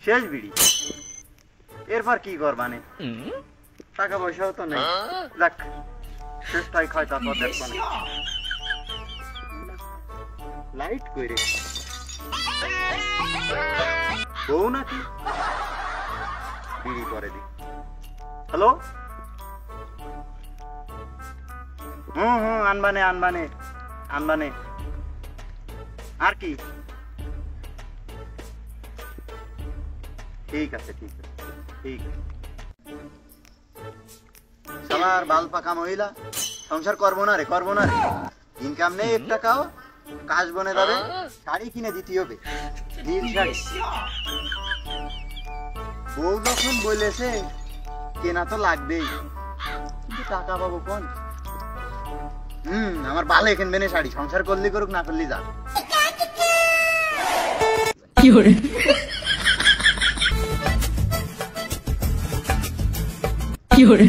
শেষ বিড়ি। এরপর কি করবানে? টাকা পয়সাও তো নেই। দেখ শেষটাই খায়, তারপর দেখবানে। লাইট কইরে বউ নাকি? বিড়ি করে দি। হ্যালো, আনবানে আনবানে আনবানে। আর কি? ঠিক আছে ঠিক আছে ঠিক আছে। সবার বাল পাকা মহিলা, সংসার করবো না রে, করবো না রে। ইনকাম নেই এক টাকাও, কাজ বনে যাবে, শাড়ি কিনে দিতে হবে, নীল শাড়ি। বউ যখন বলেছে কেনা তো লাগবেই, কিন্তু টাকা পাবো কোন? আমার বালে কিনবে না শাড়ি, সংসার করলি করুক, না করলি যা। কি করে কি করে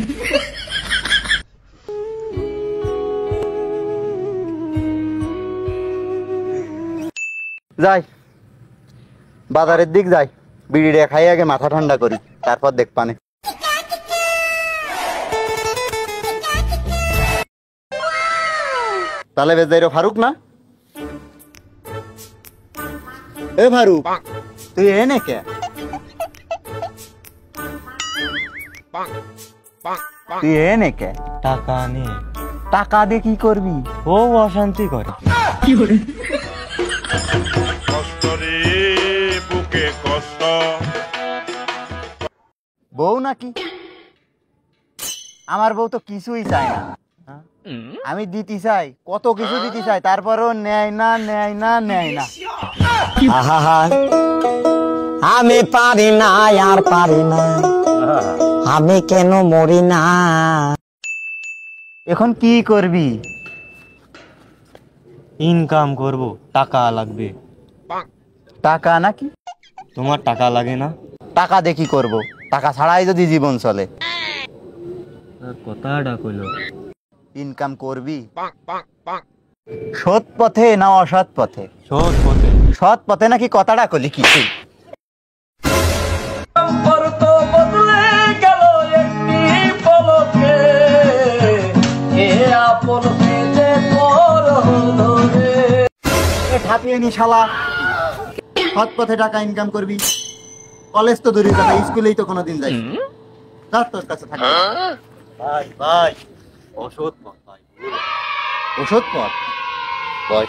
যাই, বাজারের দিক যাই, বিড়িটা খাই আগে, মাথা ঠান্ডা করি, তারপর দেখপানে। তাহলে বেশ যাই ফারুক না? এ ফারুক, তুই এনে কে? তুই এনে কে? টাকা নেই। টাকা দিয়ে কি করবি? ও অশান্তি করে। কি করে? কষ্ট রে বুকে কষ্ট। বউ নাকি? আমার বউ তো কিছুই চায় না। আমি দিতে চাই, কত কিছু দিতে চাই, তারপরও নেয় না নেয় না নেয় না। আমি পারি না আর পারি না, আমি কেন মরি না। এখন কি করবি? ইনকাম করব, টাকা লাগবে। টাকা নাকি? তোমার টাকা লাগে না? টাকা দিয়ে কি করবো? টাকা ছাড়াই যদি জীবন চলে। কথাটা কইলো। ইনকাম করবি সৎ পথে না অসৎ পথে? সৎ পথে। সৎ পথে নাকি? কথাটা কলি কি? ঠাপিয়ে নি শালা, সৎ পথে টাকা ইনকাম করবি। কলেজ তো দূরের কথা, স্কুলেই তো কোনোদিন যাই। তোর কাছে থাকবে ভাই ভাই, অসৎ পথ ভাই। ওষুধ পথ বয়।